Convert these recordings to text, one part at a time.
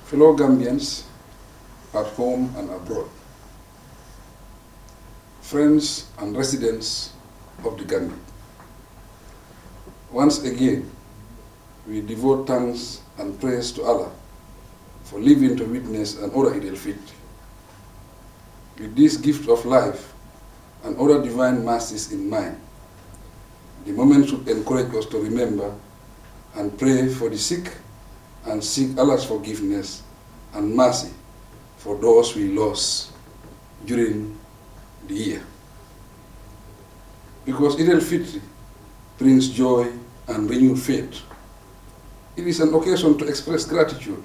fellow Gambians at home and abroad, friends and residents of the Gambia. Once again, we devote thanks and praise to Allah for living to witness another Eid al-Fitr. With this gift of life and other divine mercies in mind, the moment should encourage us to remember and pray for the sick and seek Allah's forgiveness and mercy for those we lost during the year. Because Eid al-Fitr brings joy and renewed faith, it is an occasion to express gratitude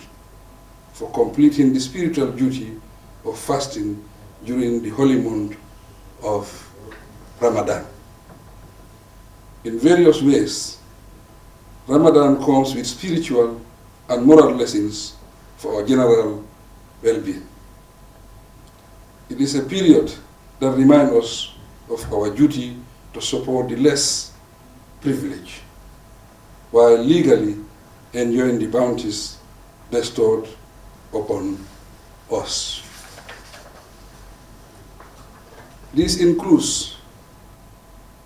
for completing the spiritual duty of fasting during the holy month of Ramadan. In various ways, Ramadan comes with spiritual and moral lessons for our general well-being. It is a period that reminds us of our duty to support the less privileged, while legally enjoying the bounties bestowed upon us. This includes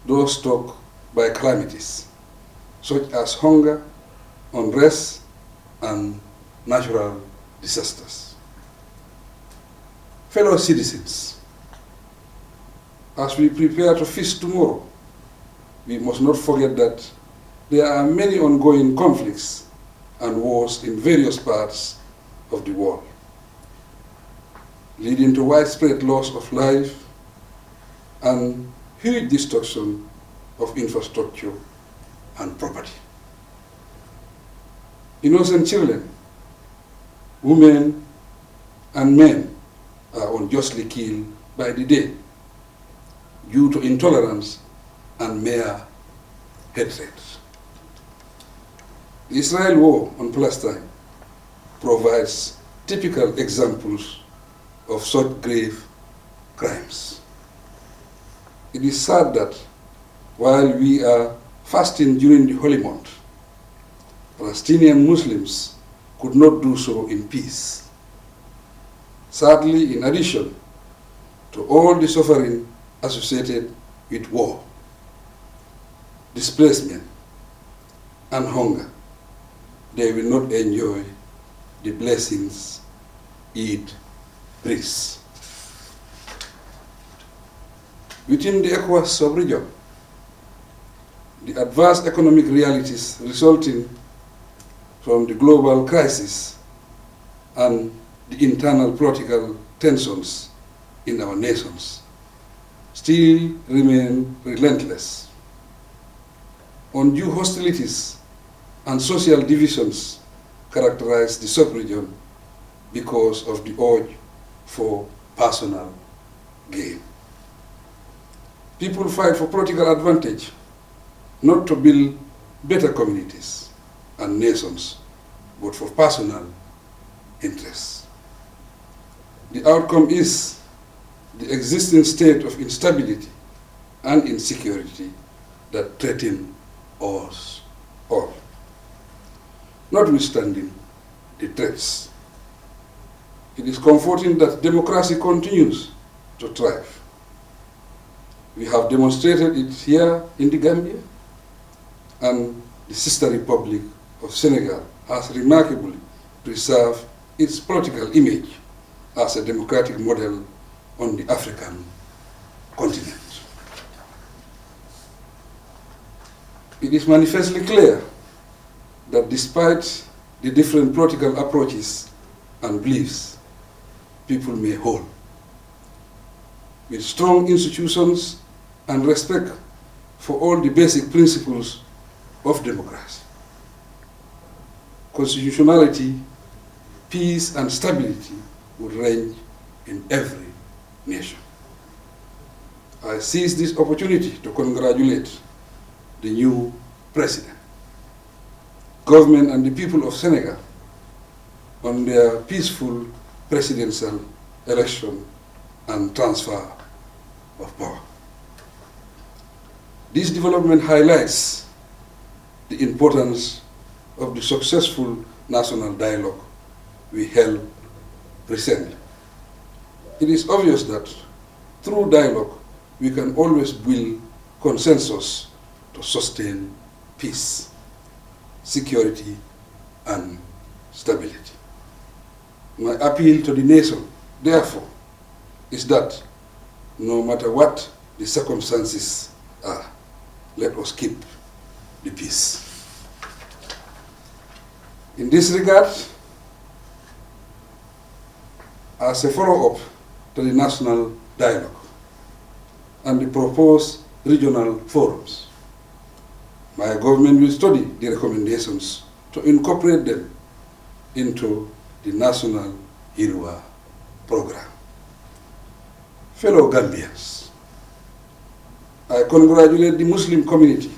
those struck by calamities, such as hunger, unrest, and natural disasters. Fellow citizens, as we prepare to feast tomorrow, we must not forget that there are many ongoing conflicts and wars in various parts of the world, leading to widespread loss of life and huge destruction of infrastructure and property. Innocent children, women, and men are unjustly killed by the day due to intolerance and mere hatred. The Israel war on Palestine provides typical examples of such grave crimes. It is sad that while we are fasting during the holy month, Palestinian Muslims could not do so in peace. Sadly, in addition to all the suffering associated with war, displacement, and hunger, they will not enjoy the blessings Eid brings. Within the ECOWAS sub-region, the adverse economic realities resulting from the global crisis and the internal political tensions in our nations still remain relentless. Undue hostilities and social divisions characterize the sub-region because of the urge for personal gain. People fight for political advantage, not to build better communities and nations, but for personal interests. The outcome is the existing state of instability and insecurity that threaten us all. Notwithstanding the threats, it is comforting that democracy continues to thrive. We have demonstrated it here in the Gambia, and the sister republic of Senegal has remarkably preserved its political image as a democratic model on the African continent. It is manifestly clear that despite the different political approaches and beliefs people may hold, with strong institutions and respect for all the basic principles of democracy, constitutionality, peace, and stability would reign in every nation. I seize this opportunity to congratulate the new president, government, and the people of Senegal on their peaceful presidential election and transfer of power. This development highlights the importance of the successful national dialogue we held recently. It is obvious that through dialogue, we can always build consensus to sustain peace, security, and stability. My appeal to the nation, therefore, is that no matter what the circumstances are, let us keep the peace. In this regard, as a follow-up to the national dialogue and the proposed regional forums, my government will study the recommendations to incorporate them into the national Irwa program. Fellow Gambians, I congratulate the Muslim community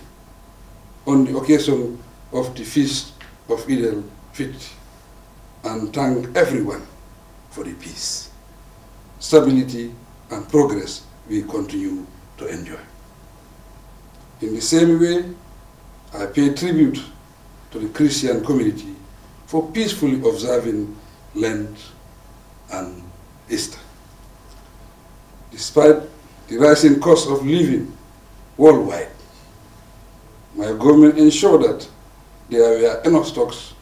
on the occasion of the Feast of Eid al-Fitr and thank everyone for the peace, stability, and progress we continue to enjoy. In the same way, I pay tribute to the Christian community for peacefully observing Lent and Easter. Despite the rising cost of living worldwide, my government ensured that there were enough stocks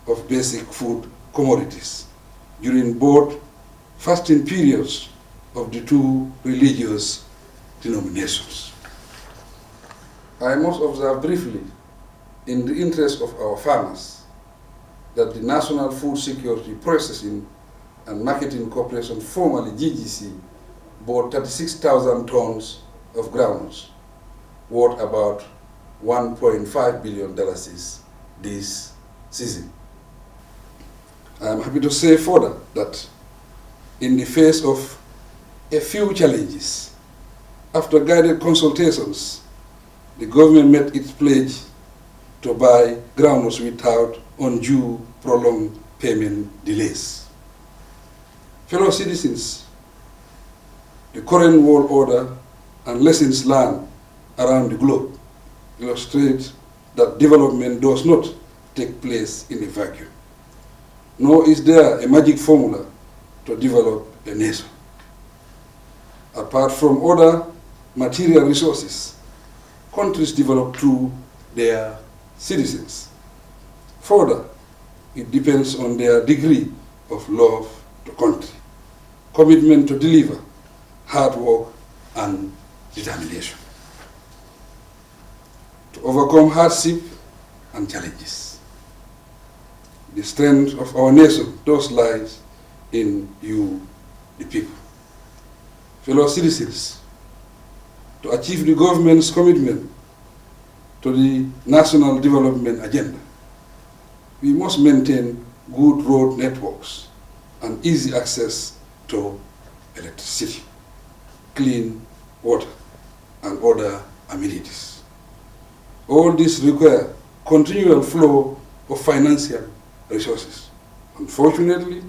of basic food commodities during both fasting periods of the two religious denominations. I must observe briefly, in the interest of our farmers, that the National Food Security Processing and Marketing Corporation, formerly GGC, bought 36,000 tons of groundnuts, worth about $1.5 billion this season. I am happy to say further that in the face of a few challenges, after guided consultations, the government met its pledge to buy groundnuts without undue prolonged payment delays. Fellow citizens, the current world order and lessons learned around the globe illustrate that development does not take place in a vacuum, nor is there a magic formula to develop a nation. Apart from other material resources, countries develop through their citizens. Further, it depends on their degree of love to country, commitment to deliver, hard work, and determination to overcome hardship and challenges. The strength of our nation thus lies in you, the people. Fellow citizens, to achieve the government's commitment to the national development agenda, we must maintain good road networks and easy access to electricity, clean water, and other amenities. All this require continual flow of financial resources. Unfortunately,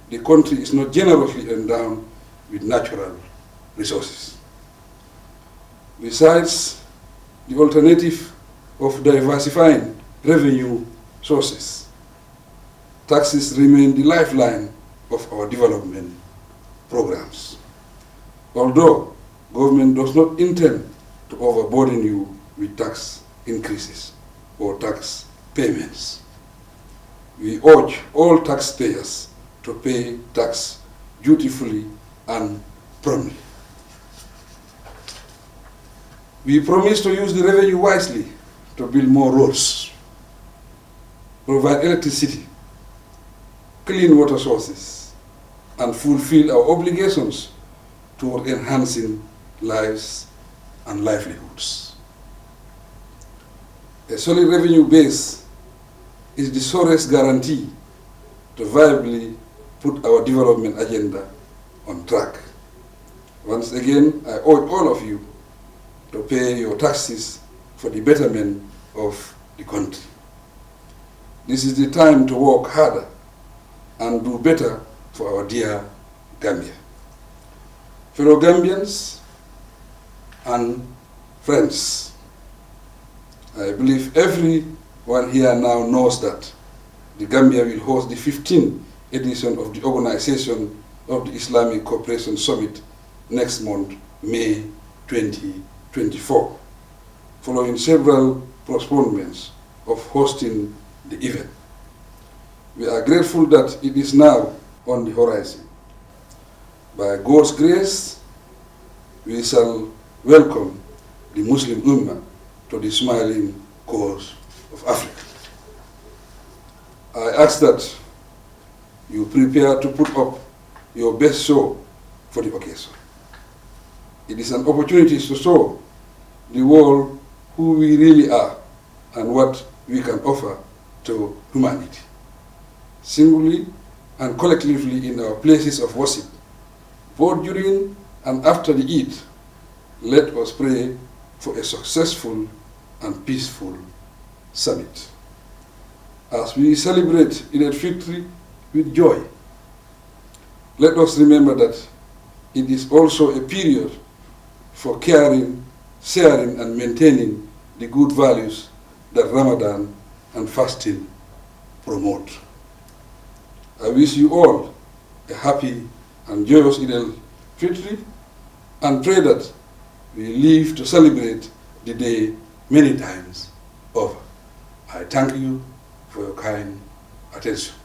the country is not generously endowed with natural resources. Besides the alternative of diversifying revenue sources, taxes remain the lifeline of our development programs. Although government does not intend to overburden you with tax increases or tax payments, we urge all taxpayers to pay tax dutifully and promptly. We promise to use the revenue wisely to build more roads, provide electricity, clean water sources, and fulfill our obligations toward enhancing lives and livelihoods. A solid revenue base is the surest guarantee to viably put our development agenda on track. Once again, I urge all of you to pay your taxes for the betterment of the country. This is the time to work harder and do better for our dear Gambia. Fellow Gambians and friends, I believe everyone here now knows that the Gambia will host the 15th edition of the Organization of the Islamic Cooperation Summit next month, May 2024, following several postponements of hosting the event. We are grateful that it is now on the horizon. By God's grace, we shall welcome the Muslim Ummah to the smiling coast of Africa. I ask that you prepare to put up your best show for the occasion. It is an opportunity to show the world who we really are and what we can offer to humanity. Singly and collectively in our places of worship, both during and after the Eid, let us pray for a successful and peaceful summit. As we celebrate Eid al-Fitr with joy, let us remember that it is also a period for caring, sharing, and maintaining the good values that Ramadan and fasting promote. I wish you all a happy and joyous Eid al-Fitr and pray that we live to celebrate the day many times over. I thank you for your kind attention.